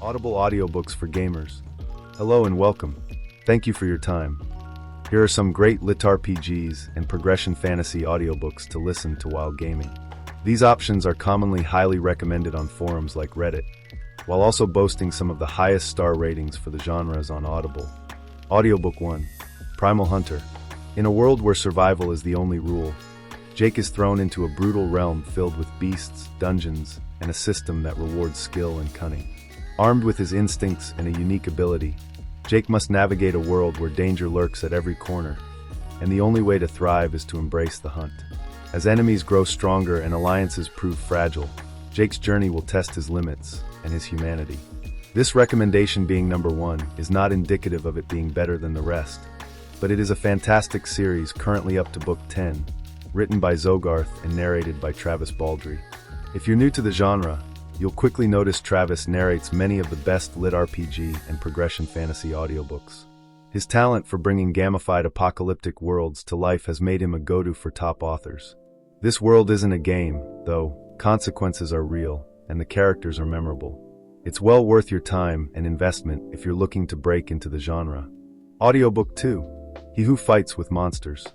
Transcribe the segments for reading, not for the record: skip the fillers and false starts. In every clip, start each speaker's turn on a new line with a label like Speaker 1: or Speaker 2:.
Speaker 1: Audible audiobooks for gamers. Hello and welcome. Thank you for your time. Here are some great LitRPGs and Progression Fantasy audiobooks to listen to while gaming. These options are commonly highly recommended on forums like Reddit, while also boasting some of the highest star ratings for the genres on Audible. Audiobook 1. Primal Hunter. In a world where survival is the only rule, Jake is thrown into a brutal realm filled with beasts, dungeons, and a system that rewards skill and cunning. Armed with his instincts and a unique ability, Jake must navigate a world where danger lurks at every corner, and the only way to thrive is to embrace the hunt. As enemies grow stronger and alliances prove fragile, Jake's journey will test his limits and his humanity. This recommendation being number 1 is not indicative of it being better than the rest, but it is a fantastic series currently up to book 10, written by Zogarth and narrated by Travis Baldry. If you're new to the genre, you'll quickly notice Travis narrates many of the best LitRPG and Progression Fantasy audiobooks. His talent for bringing gamified apocalyptic worlds to life has made him a go-to for top authors. This world isn't a game, though. Consequences are real, and the characters are memorable. It's well worth your time and investment if you're looking to break into the genre. Audiobook 2. He Who Fights with Monsters.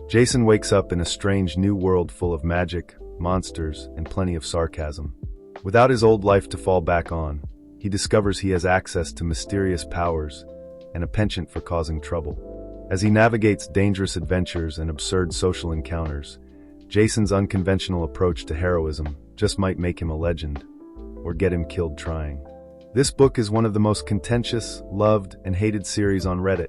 Speaker 1: Jason wakes up in a strange new world full of magic, monsters, and plenty of sarcasm. Without his old life to fall back on, he discovers he has access to mysterious powers and a penchant for causing trouble. As he navigates dangerous adventures and absurd social encounters, Jason's unconventional approach to heroism just might make him a legend, or get him killed trying. This book is one of the most contentious, loved, and hated series on Reddit.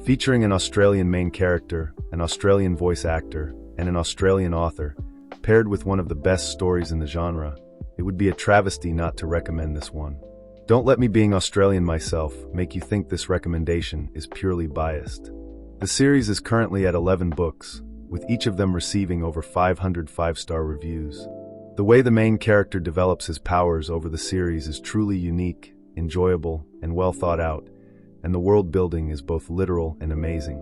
Speaker 1: Featuring an Australian main character, an Australian voice actor, and an Australian author, paired with one of the best stories in the genre, it would be a travesty not to recommend this one. Don't let me, being Australian myself, make you think this recommendation is purely biased. The series is currently at 11 books, with each of them receiving over 500 5-star reviews. The way the main character develops his powers over the series is truly unique, enjoyable, and well thought out, and the world building is both literal and amazing.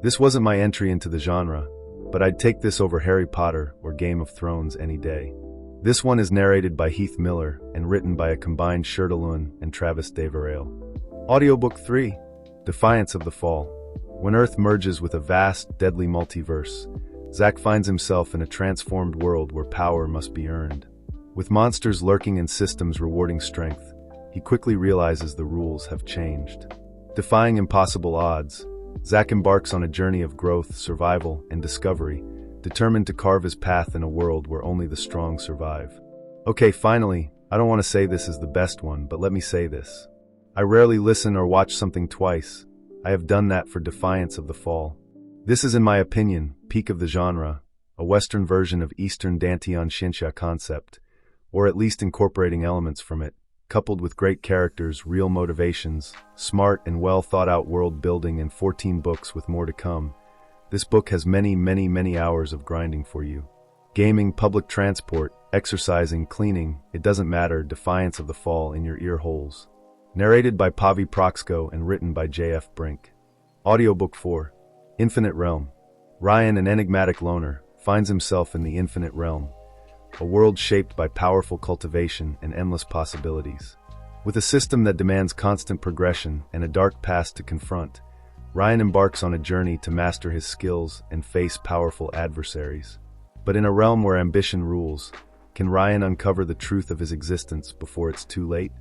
Speaker 1: This wasn't my entry into the genre, but I'd take this over Harry Potter or Game of Thrones any day. This one is narrated by Heath Miller and written by a combined Shirtalun and Travis Deverale. Audiobook 3. Defiance of the Fall. When Earth merges with a vast, deadly multiverse, Zack finds himself in a transformed world where power must be earned. With monsters lurking and systems rewarding strength, he quickly realizes the rules have changed. Defying impossible odds, Zack embarks on a journey of growth, survival, and discovery, determined to carve his path in a world where only the strong survive. Okay, finally, I don't want to say this is the best one, but let me say this. I rarely listen or watch something twice. I have done that for Defiance of the Fall. This is, in my opinion, peak of the genre, a Western version of Eastern Danteon Shinsha concept, or at least incorporating elements from it, coupled with great characters, real motivations, smart and well thought out world building, and 14 books with more to come. This book has many hours of grinding for you. Gaming, public transport, exercising, cleaning, it doesn't matter. Defiance of the Fall in your ear holes. Narrated by Pavi Proxco and written by J.F. Brink. Audiobook 4. Infinite Realm. Ryan, an enigmatic loner, finds himself in the Infinite Realm, a world shaped by powerful cultivation and endless possibilities. With a system that demands constant progression and a dark past to confront, Ryan embarks on a journey to master his skills and face powerful adversaries. But in a realm where ambition rules, can Ryan uncover the truth of his existence before it's too late?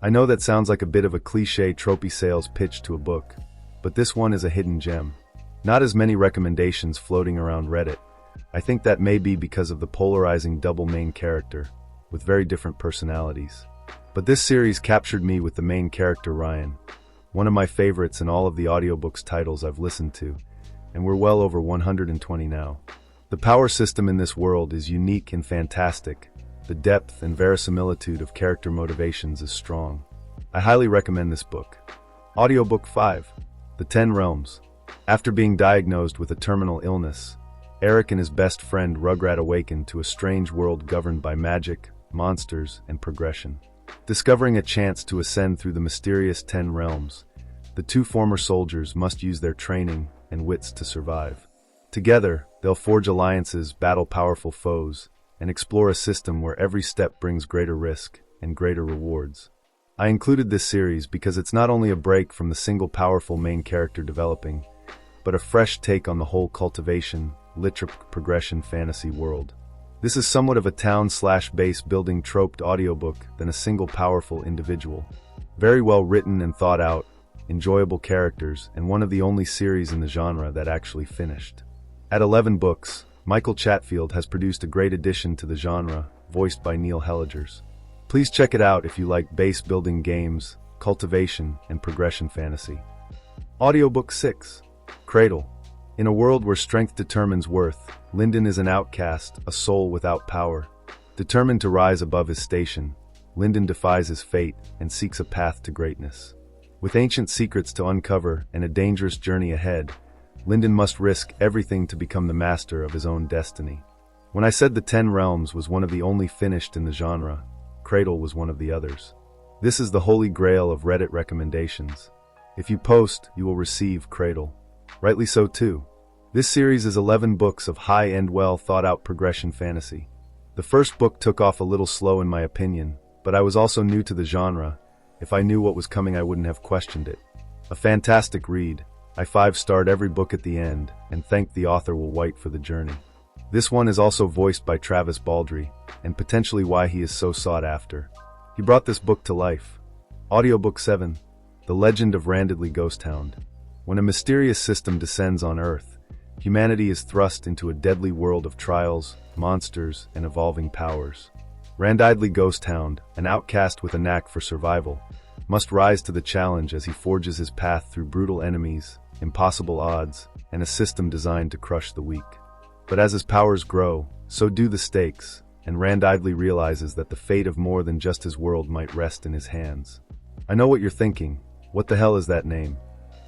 Speaker 1: I know that sounds like a bit of a cliché trophy sales pitch to a book, but this one is a hidden gem. Not as many recommendations floating around Reddit. I think that may be because of the polarizing double main character, with very different personalities. But this series captured me with the main character Ryan, one of my favorites in all of the audiobooks titles I've listened to, and we're well over 120 now. The power system in this world is unique and fantastic. The depth and verisimilitude of character motivations is strong. I highly recommend this book. Audiobook 5. The 10 Realms. After being diagnosed with a terminal illness, Eric and his best friend Rugrat awaken to a strange world governed by magic, monsters, and progression. Discovering a chance to ascend through the mysterious 10 realms, the two former soldiers must use their training and wits to survive. Together, they'll forge alliances, battle powerful foes, and explore a system where every step brings greater risk and greater rewards. I included this series because it's not only a break from the single powerful main character developing, but a fresh take on the whole cultivation, LitRPG progression fantasy world. This is somewhat of a town/base building troped audiobook than a single powerful individual. Very well written and thought out, enjoyable characters, and one of the only series in the genre that actually finished. At 11 books, Michael Chatfield has produced a great addition to the genre, voiced by Neil Helligers. Please check it out if you like base-building games, cultivation, and progression fantasy. Audiobook 6. Cradle. In a world where strength determines worth, Lyndon is an outcast, a soul without power. Determined to rise above his station, Lyndon defies his fate and seeks a path to greatness. With ancient secrets to uncover and a dangerous journey ahead, Lyndon must risk everything to become the master of his own destiny. When I said the 10 Realms was one of the only finished in the genre, Cradle was one of the others. This is the holy grail of Reddit recommendations. If you post, you will receive Cradle. Rightly so too. This series is 11 books of high-end, well-thought-out progression fantasy. The first book took off a little slow in my opinion, but I was also new to the genre. If I knew what was coming, I wouldn't have questioned it. A fantastic read. I 5-starred every book at the end, and thanked the author Will White for the journey. This one is also voiced by Travis Baldry, and potentially why he is so sought after. He brought this book to life. Audiobook 7. The Legend of Randidly Ghost Hound. When a mysterious system descends on Earth, humanity is thrust into a deadly world of trials, monsters, and evolving powers. Randidly Ghost Hound, an outcast with a knack for survival, must rise to the challenge as he forges his path through brutal enemies, impossible odds, and a system designed to crush the weak. But as his powers grow, so do the stakes, and Randidly realizes that the fate of more than just his world might rest in his hands. I know what you're thinking. What the hell is that name?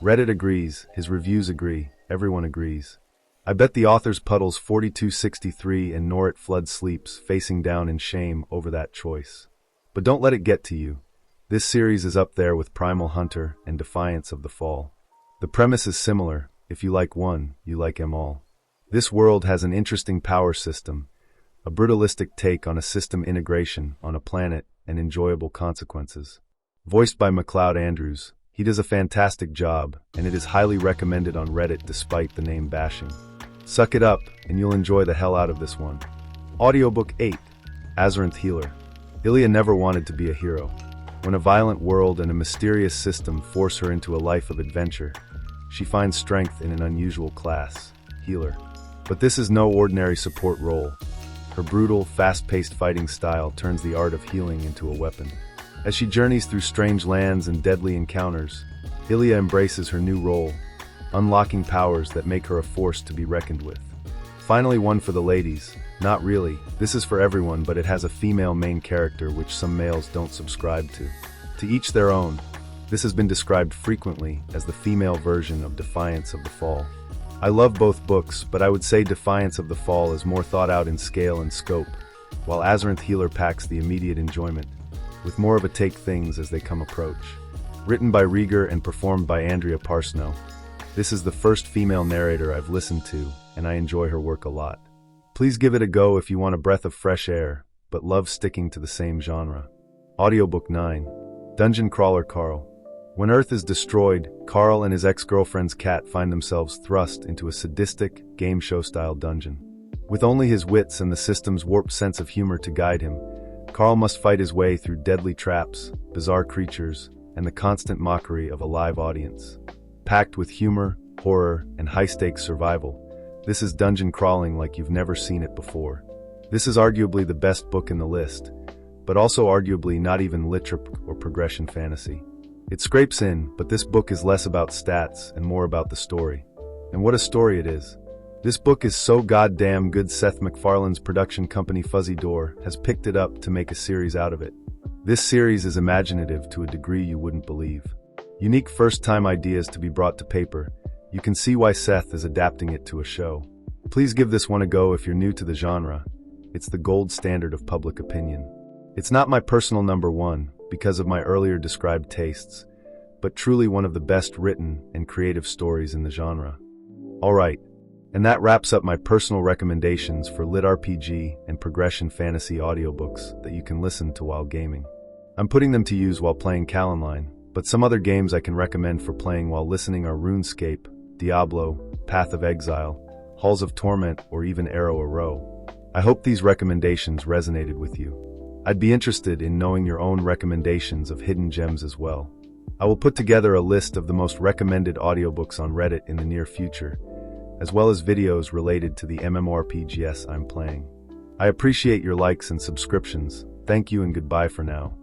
Speaker 1: Reddit agrees, his reviews agree, everyone agrees. I bet the authors Puddles 4263 and Norit Flood Sleeps facing down in shame over that choice. But don't let it get to you. This series is up there with Primal Hunter and Defiance of the Fall. The premise is similar. If you like one, you like them all. This world has an interesting power system, a brutalistic take on a system integration on a planet, and enjoyable consequences. Voiced by McLeod Andrews, he does a fantastic job, and it is highly recommended on Reddit despite the name bashing. Suck it up, and you'll enjoy the hell out of this one. Audiobook 8. Azarinth Healer. Ilya never wanted to be a hero. When a violent world and a mysterious system force her into a life of adventure, she finds strength in an unusual class, Healer. But this is no ordinary support role. Her brutal, fast-paced fighting style turns the art of healing into a weapon. As she journeys through strange lands and deadly encounters, Ilya embraces her new role, unlocking powers that make her a force to be reckoned with. Finally, one for the ladies. Not really. This is for everyone, but it has a female main character which some males don't subscribe to. To each their own. This has been described frequently as the female version of Defiance of the Fall. I love both books, but I would say Defiance of the Fall is more thought out in scale and scope, while Azarinth Healer packs the immediate enjoyment, with more of a take things as they come approach. Written by Rieger and performed by Andrea Parsnow, this is the first female narrator I've listened to, and I enjoy her work a lot. Please give it a go if you want a breath of fresh air, but love sticking to the same genre. Audiobook 9. Dungeon Crawler Carl. When Earth is destroyed, Carl and his ex-girlfriend's cat find themselves thrust into a sadistic, game show-style dungeon. With only his wits and the system's warped sense of humor to guide him, Carl must fight his way through deadly traps, bizarre creatures, and the constant mockery of a live audience. Packed with humor, horror, and high-stakes survival, this is dungeon crawling like you've never seen it before. This is arguably the best book in the list, but also arguably not even LitRPG or progression fantasy. It scrapes in, but this book is less about stats and more about the story. And what a story it is. This book is so goddamn good Seth MacFarlane's production company Fuzzy Door has picked it up to make a series out of it. This series is imaginative to a degree you wouldn't believe. Unique first-time ideas to be brought to paper. You can see why Seth is adapting it to a show. Please give this one a go if you're new to the genre. It's the gold standard of public opinion. It's not my personal number one, because of my earlier described tastes, but truly one of the best written and creative stories in the genre. Alright, and that wraps up my personal recommendations for LitRPG and Progression Fantasy audiobooks that you can listen to while gaming. I'm putting them to use while playing Calenline, but some other games I can recommend for playing while listening are RuneScape, Diablo, Path of Exile, Halls of Torment, or even Arrow a Row. I hope these recommendations resonated with you. I'd be interested in knowing your own recommendations of hidden gems as well. I will put together a list of the most recommended audiobooks on Reddit in the near future, as well as videos related to the MMORPGs I'm playing. I appreciate your likes and subscriptions. Thank you and goodbye for now.